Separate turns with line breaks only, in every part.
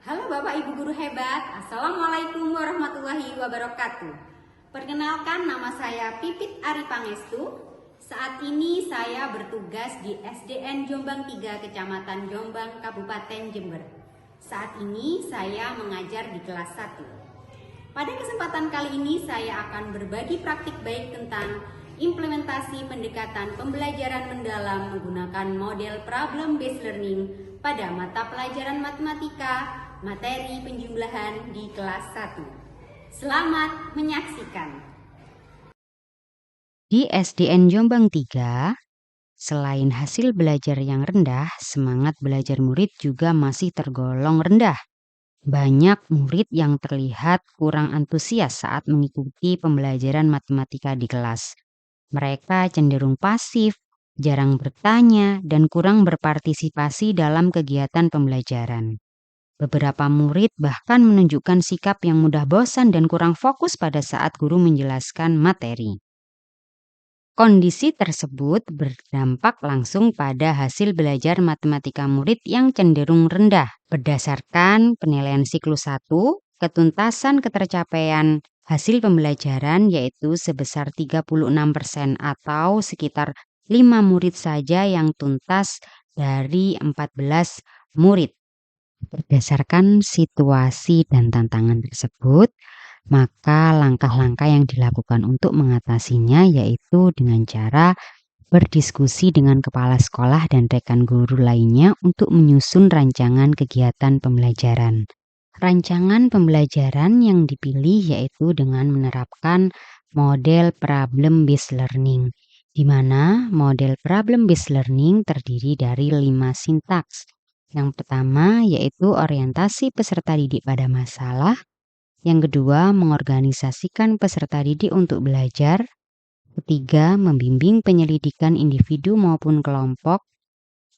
Halo Bapak Ibu Guru hebat, Assalamualaikum warahmatullahi wabarakatuh. Perkenalkan, nama saya Pipit Ari Pangestu. Saat ini saya bertugas di SDN Jombang 3, Kecamatan Jombang, Kabupaten Jember. Saat ini saya mengajar di kelas 1. Pada kesempatan kali ini saya akan berbagi praktik baik tentang implementasi pendekatan pembelajaran mendalam menggunakan model problem based learning pada mata pelajaran matematika materi penjumlahan di kelas 1. Selamat menyaksikan.
Di SDN Jombang 3, selain hasil belajar yang rendah, semangat belajar murid juga masih tergolong rendah. Banyak murid yang terlihat kurang antusias saat mengikuti pembelajaran matematika di kelas. Mereka cenderung pasif, jarang bertanya, dan kurang berpartisipasi dalam kegiatan pembelajaran. Beberapa murid bahkan menunjukkan sikap yang mudah bosan dan kurang fokus pada saat guru menjelaskan materi. Kondisi tersebut berdampak langsung pada hasil belajar matematika murid yang cenderung rendah. Berdasarkan penilaian siklus 1, ketuntasan ketercapaian hasil pembelajaran yaitu sebesar 36% atau sekitar 5 murid saja yang tuntas dari 14 murid. Berdasarkan situasi dan tantangan tersebut, maka langkah-langkah yang dilakukan untuk mengatasinya yaitu dengan cara berdiskusi dengan kepala sekolah dan rekan guru lainnya untuk menyusun rancangan kegiatan pembelajaran. Rancangan pembelajaran yang dipilih yaitu dengan menerapkan model problem based learning, di mana model problem based learning terdiri dari 5 sintaks. Yang pertama yaitu orientasi peserta didik pada masalah. Yang kedua, mengorganisasikan peserta didik untuk belajar. Ketiga, membimbing penyelidikan individu maupun kelompok.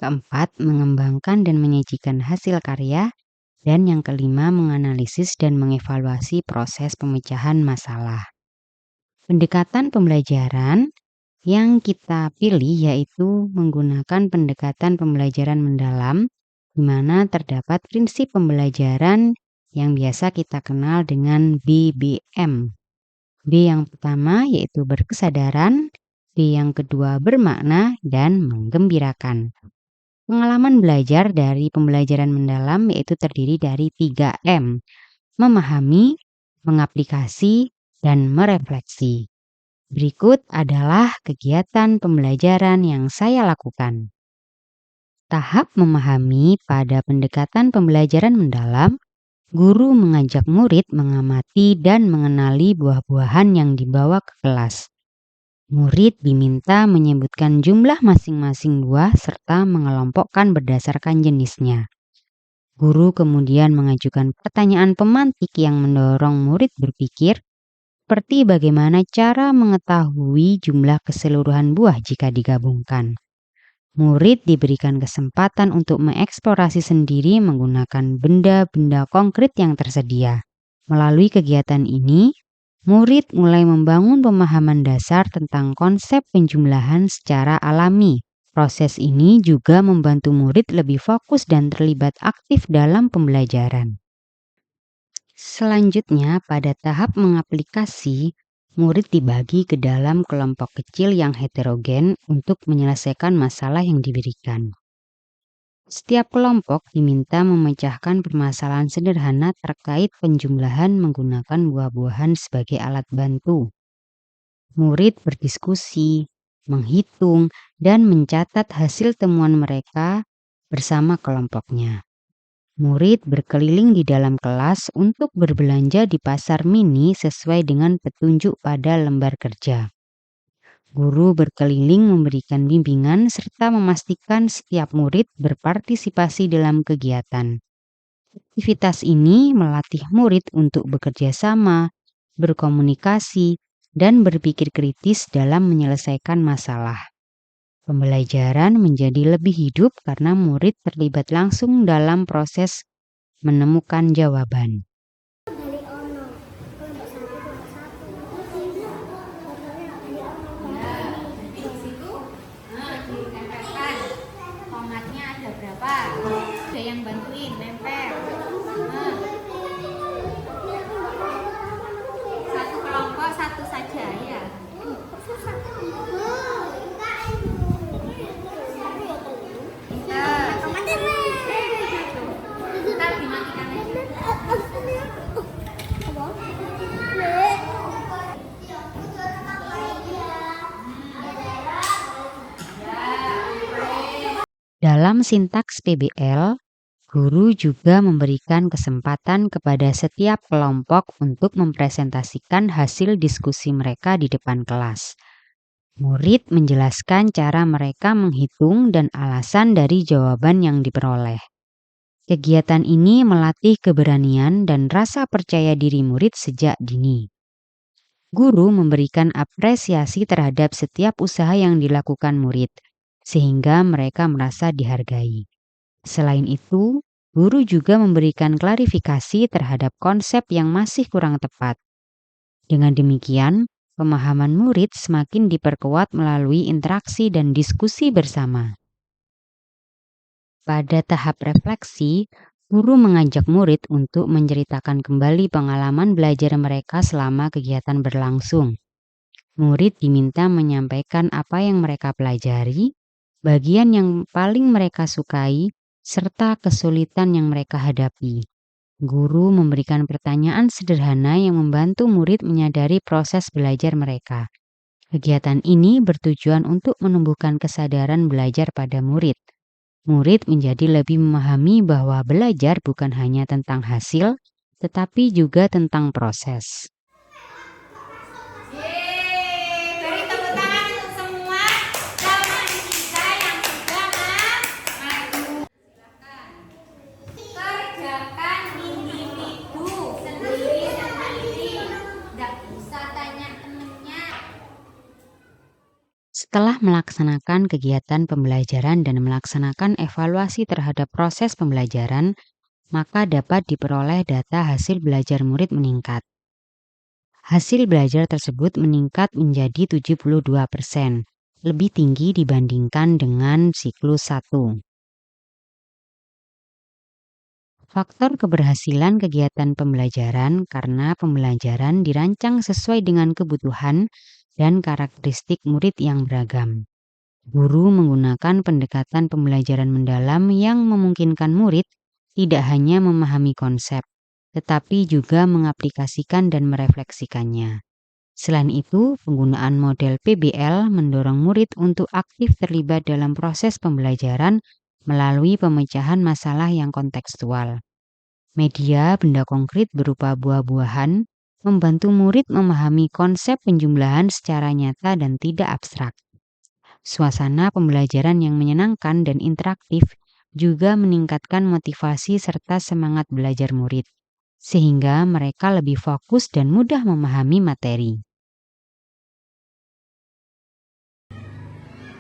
Keempat, mengembangkan dan menyajikan hasil karya. Dan yang kelima, menganalisis dan mengevaluasi proses pemecahan masalah. Pendekatan pembelajaran yang kita pilih yaitu menggunakan pendekatan pembelajaran mendalam, di mana terdapat prinsip pembelajaran yang biasa kita kenal dengan BBM. B yang pertama yaitu berkesadaran, B yang kedua bermakna, dan menggembirakan. Pengalaman belajar dari pembelajaran mendalam yaitu terdiri dari 3M, memahami, mengaplikasi, dan merefleksi. Berikut adalah kegiatan pembelajaran yang saya lakukan. Tahap memahami pada pendekatan pembelajaran mendalam, guru mengajak murid mengamati dan mengenali buah-buahan yang dibawa ke kelas. Murid diminta menyebutkan jumlah masing-masing buah serta mengelompokkan berdasarkan jenisnya. Guru kemudian mengajukan pertanyaan pemantik yang mendorong murid berpikir, seperti bagaimana cara mengetahui jumlah keseluruhan buah jika digabungkan. Murid diberikan kesempatan untuk mengeksplorasi sendiri menggunakan benda-benda konkret yang tersedia. Melalui kegiatan ini, murid mulai membangun pemahaman dasar tentang konsep penjumlahan secara alami. Proses ini juga membantu murid lebih fokus dan terlibat aktif dalam pembelajaran. Selanjutnya, pada tahap mengaplikasi, murid dibagi ke dalam kelompok kecil yang heterogen untuk menyelesaikan masalah yang diberikan. Setiap kelompok diminta memecahkan permasalahan sederhana terkait penjumlahan menggunakan buah-buahan sebagai alat bantu. Murid berdiskusi, menghitung, dan mencatat hasil temuan mereka bersama kelompoknya. Murid berkeliling di dalam kelas untuk berbelanja di pasar mini sesuai dengan petunjuk pada lembar kerja. Guru berkeliling memberikan bimbingan serta memastikan setiap murid berpartisipasi dalam kegiatan. Aktivitas ini melatih murid untuk bekerja sama, berkomunikasi, dan berpikir kritis dalam menyelesaikan masalah. Pembelajaran menjadi lebih hidup karena murid terlibat langsung dalam proses menemukan jawaban.
Di situ ditempelkan. Tomatnya ada berapa? Ada yang bantuin nempel.
Dalam sintaks PBL, guru juga memberikan kesempatan kepada setiap kelompok untuk mempresentasikan hasil diskusi mereka di depan kelas. Murid menjelaskan cara mereka menghitung dan alasan dari jawaban yang diperoleh. Kegiatan ini melatih keberanian dan rasa percaya diri murid sejak dini. Guru memberikan apresiasi terhadap setiap usaha yang dilakukan murid, sehingga mereka merasa dihargai. Selain itu, guru juga memberikan klarifikasi terhadap konsep yang masih kurang tepat. Dengan demikian, pemahaman murid semakin diperkuat melalui interaksi dan diskusi bersama. Pada tahap refleksi, guru mengajak murid untuk menceritakan kembali pengalaman belajar mereka selama kegiatan berlangsung. Murid diminta menyampaikan apa yang mereka pelajari, bagian yang paling mereka sukai, serta kesulitan yang mereka hadapi. Guru memberikan pertanyaan sederhana yang membantu murid menyadari proses belajar mereka. Kegiatan ini bertujuan untuk menumbuhkan kesadaran belajar pada murid. Murid menjadi lebih memahami bahwa belajar bukan hanya tentang hasil, tetapi juga tentang proses.
Beri tepuk tangan untuk semua teman kita yang sudah maju. Silakan. Kerjakan individu sendiri-sendiri. Tidak usah tanya temennya.
Setelah melaksanakan kegiatan pembelajaran dan melaksanakan evaluasi terhadap proses pembelajaran, maka dapat diperoleh data hasil belajar murid meningkat. Hasil belajar tersebut meningkat menjadi 72%, lebih tinggi dibandingkan dengan siklus 1. Faktor keberhasilan kegiatan pembelajaran karena pembelajaran dirancang sesuai dengan kebutuhan dan karakteristik murid yang beragam. Guru menggunakan pendekatan pembelajaran mendalam yang memungkinkan murid tidak hanya memahami konsep, tetapi juga mengaplikasikan dan merefleksikannya. Selain itu, penggunaan model PBL mendorong murid untuk aktif terlibat dalam proses pembelajaran melalui pemecahan masalah yang kontekstual. Media benda konkret berupa buah-buahan membantu murid memahami konsep penjumlahan secara nyata dan tidak abstrak. Suasana pembelajaran yang menyenangkan dan interaktif juga meningkatkan motivasi serta semangat belajar murid, sehingga mereka lebih fokus dan mudah memahami materi.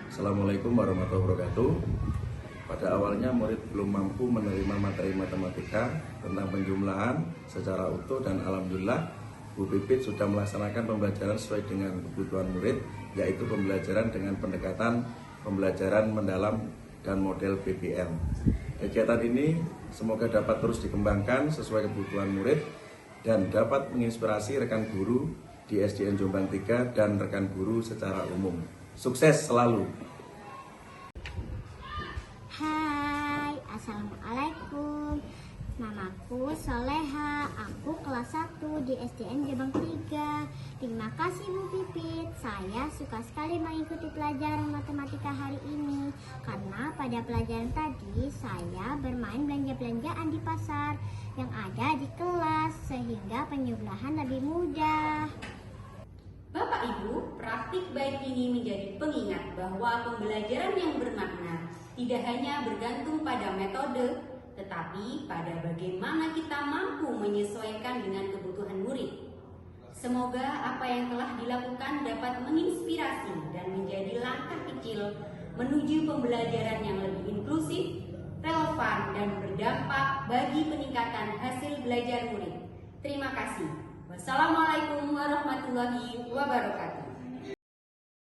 Assalamualaikum warahmatullahi wabarakatuh. Pada awalnya murid belum mampu menerima materi matematika tentang penjumlahan secara utuh dan alhamdulillah Bu Pipit sudah melaksanakan pembelajaran sesuai dengan kebutuhan murid, yaitu pembelajaran dengan pendekatan pembelajaran mendalam dan model PBL. Kegiatan ini semoga dapat terus dikembangkan sesuai kebutuhan murid dan dapat menginspirasi rekan guru di SDN Jombang 3 dan rekan guru secara umum. Sukses selalu.
Hai, assalamualaikum. Namaku Soleha, aku kelas 1 di SDN Jombang 3. Terima kasih Bu Pipit, saya suka sekali mengikuti pelajaran matematika hari ini. Karena pada pelajaran tadi saya bermain belanja-belanjaan di pasar yang ada di kelas, sehingga penjumlahan lebih mudah.
Bapak Ibu, praktik baik ini menjadi pengingat bahwa pembelajaran yang bermakna tidak hanya bergantung pada metode, tetapi pada bagaimana kita mampu menyesuaikan dengan kebutuhan murid. Semoga apa yang telah dilakukan dapat menginspirasi dan menjadi langkah kecil menuju pembelajaran yang lebih inklusif, relevan, dan berdampak bagi peningkatan hasil belajar murid. Terima kasih. Wassalamualaikum warahmatullahi wabarakatuh.